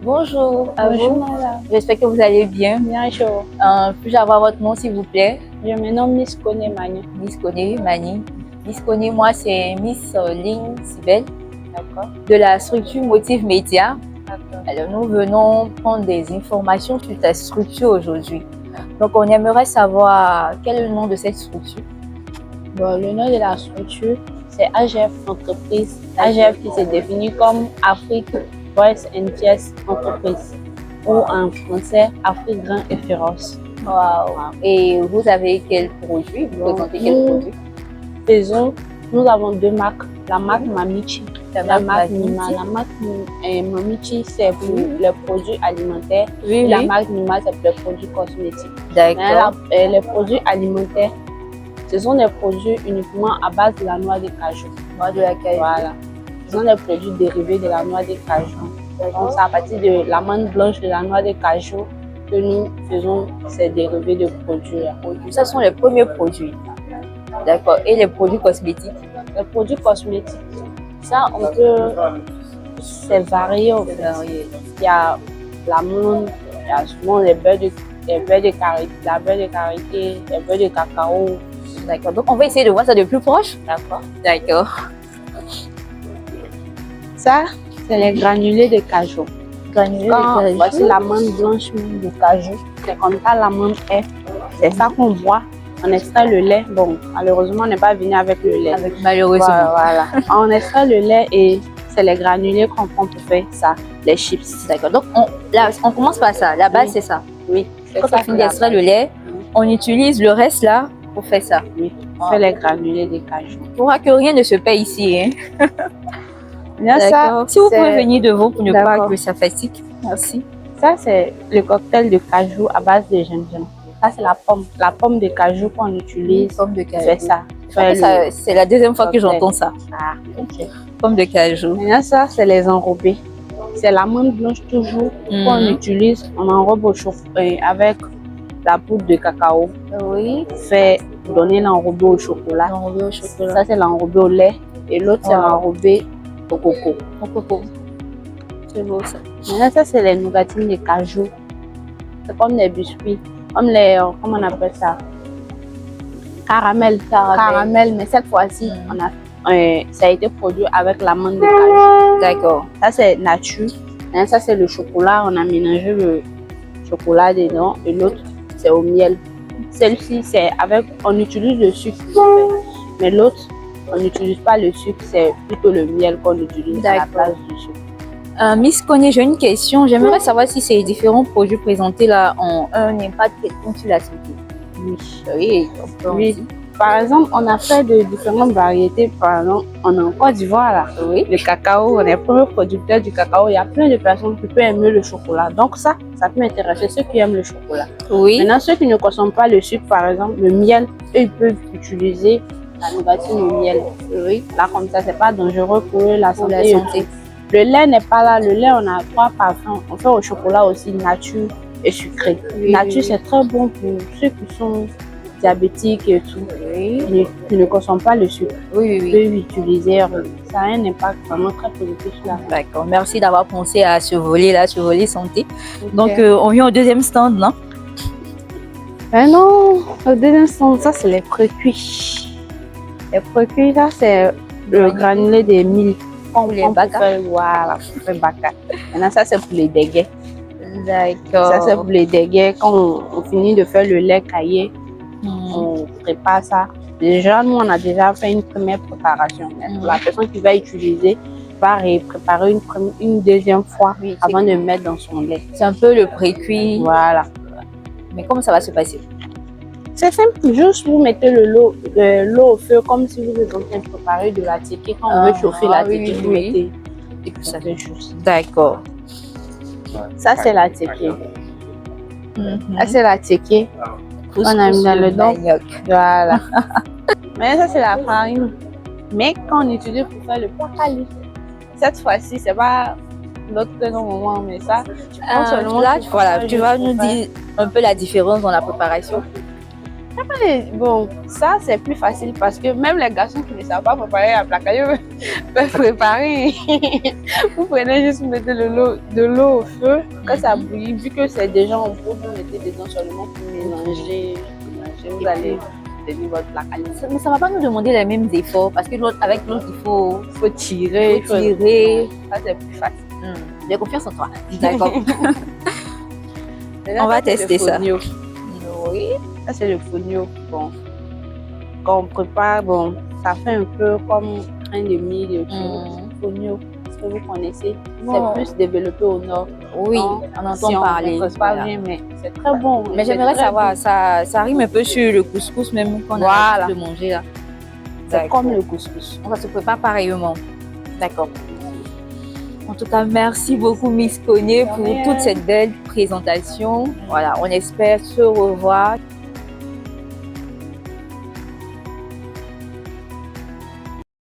Bonjour à Bonjour vous. madame. J'espère que vous allez bien. Bien chaud. Puis-je avoir votre nom, s'il vous plaît? Je me nomme Miss Kone Mani. Miss Koné Mani. Miss Koné, moi, c'est Miss Ling Sibel D'accord. de la structure Motive Média. D'accord. Alors, nous venons prendre des informations sur ta structure aujourd'hui. Donc, on aimerait savoir quel est le nom de cette structure. Bon, le nom de la structure, c'est AGF Entreprise. AGF qui se définit comme Afrique Voice and Yes Entreprise. Ou en français, Afrique Grand et Féroce. Wow. Et vous avez quel produit? Vous présentez quel produit? Nous avons deux marques. La marque Mamichi, la marque Nima. Mamichi. La marque Mamichi, c'est pour les produits alimentaires. Oui, La oui. marque Nima, c'est pour les produits cosmétiques. D'accord. Les produits alimentaires, ce sont des produits uniquement à base de la noix de cajou. Noix de la cajou. Voilà. Ce sont des produits dérivés de la noix de cajou. Donc, c'est à partir de l'amande blanche de la noix de cajou que nous faisons ces dérivés de produits. Ce sont les premiers produits. D'accord. Et les produits cosmétiques? Les produits cosmétiques, ça, on peut. C'est varié au fait. Il y a l'amande, il y a souvent les beurres de karité, la beurre de karité, les beurres de cacao. D'accord. Donc, on va essayer de voir ça de plus proche. D'accord. D'accord. Ça, c'est les granulés de cajou. Granulés de cajou. Voici l'amande blanche de cajou. C'est comme ça l'amande est. C'est ça qu'on voit. On extrait le lait. Bon, malheureusement, on n'est pas venu avec le lait. Malheureusement. Voilà. On extrait le lait et c'est les granulés qu'on prend pour faire ça, les chips. D'accord. Donc, on commence par ça. La base, c'est ça. Oui. Quand on finit d'extraire le lait, on utilise le reste là pour faire ça. Oui. On fait les granulés de cajou. Il ne faudra que rien ne se paie ici. Hein. Ça, si vous pouvez venir devant pour ne pas que ça fatigue. Merci. Ça, c'est le cocktail de cajou à base de gingembre. Ça, c'est la pomme de cajou qu'on utilise. Pomme de cajou. C'est ça. C'est la deuxième fois que j'entends ça. Ah, ok. Pomme de cajou. Maintenant, ça, c'est les enrobés. C'est l'amande blanche toujours qu'on utilise. On enrobe au chauffe-eau avec la poudre de cacao. Oui. Fait donner l'enrobé au chocolat. L'enrobé au chocolat. Ça, c'est l'enrobé au lait. Et l'autre, c'est l'enrobé au coco. Au coco. C'est beau ça. Maintenant, ça, c'est les nougatines de cajou. C'est comme des biscuits. Comme les, comment on appelle ça? Caramel. Caramel, mais cette fois-ci, ça a été produit avec l'amande de cajou. D'accord. Ça, c'est nature. Et ça, c'est le chocolat. On a mélangé le chocolat dedans. Et l'autre, c'est au miel. Celle-ci, c'est avec. On utilise le sucre. Mais l'autre, on n'utilise pas le sucre. C'est plutôt le miel qu'on utilise à la place du sucre. Miss Koné, j'ai une question. J'aimerais savoir si ces différents produits présentés là ont un impact quelconque sur la santé. Oui. Oui. Par exemple, on a fait de différentes variétés. Par exemple, on est en Côte d'Ivoire là. Oui. Le cacao, on est le premier producteur du cacao. Il y a plein de personnes qui peuvent aimer le chocolat. Donc ça peut intéresser ceux qui aiment le chocolat. Oui. Maintenant, ceux qui ne consomment pas le sucre, par exemple, le miel, eux, ils peuvent utiliser la nougatine au miel. Oui. Là, comme ça, c'est pas dangereux pour la santé. Le lait n'est pas là. Le lait, on a 3 parfums. On fait au chocolat aussi nature et sucré. Oui, nature, c'est très bon pour ceux qui sont diabétiques et tout. Oui. Qui ne consomment pas le sucre. Oui. Peuvent utiliser. Ça a un impact vraiment très positif là. D'accord. Merci d'avoir pensé à ce volet-là, ce volet santé. Okay. Donc, on vient au deuxième stand, non? Non, au deuxième stand, ça, c'est les précuits. Les précuits, ça, c'est le granulé des milles. Pour les baka. Voilà, pour les baka. Maintenant, ça, c'est pour les déguets. D'accord. Ça, c'est pour les déguets. Quand on finit de faire le lait caillé, on prépare ça. Déjà, nous, on a déjà fait une première préparation. La personne qui va utiliser va préparer une deuxième fois avant de mettre dans son lait. C'est un peu le pré-cuit. Voilà. Mais comment ça va se passer? C'est simple, juste vous mettez l'eau au feu comme si vous êtes en train de préparer de la ticket. Quand on veut chauffer la ticket, vous mettez et puis ça fait juste. D'accord. Ça, c'est la ticket. Ça, c'est la ticket. On a mis dans le dos. Voilà. Mais ça, c'est la farine. Mais quand on utilise pour faire le pakali, cette fois-ci, c'est pas l'autre moment, mais ça, là, voilà, tu vas nous dire un peu la différence dans la préparation. Bon, ça c'est plus facile parce que même les garçons qui ne savent pas préparer la placaille peuvent préparer. Vous prenez juste, mettez de l'eau au feu, quand ça bouillit, vu que c'est déjà en pot, vous mettez dedans seulement pour mélanger. Vous allez tenir votre placaille. Mais ça ne va pas nous demander les mêmes efforts parce que avec l'autre, il faut tirer. Ça, c'est plus facile. J'ai confiance en toi. D'accord. On va tester ça. Oui, ça c'est le fonio. Bon, quand on prépare, bon, ça fait un peu comme un demi de fonio. Est-ce que vous connaissez? C'est plus développé au nord. Oui, on entend parler. Pas bien, mais c'est très bon. Mais j'aimerais savoir, ça rime un peu sur le couscous même qu'on a l'habitude de manger là. C'est comme le couscous. On se prépare pareillement. D'accord. En tout cas, merci beaucoup Miss Kone pour toute cette belle présentation. Voilà, on espère se revoir.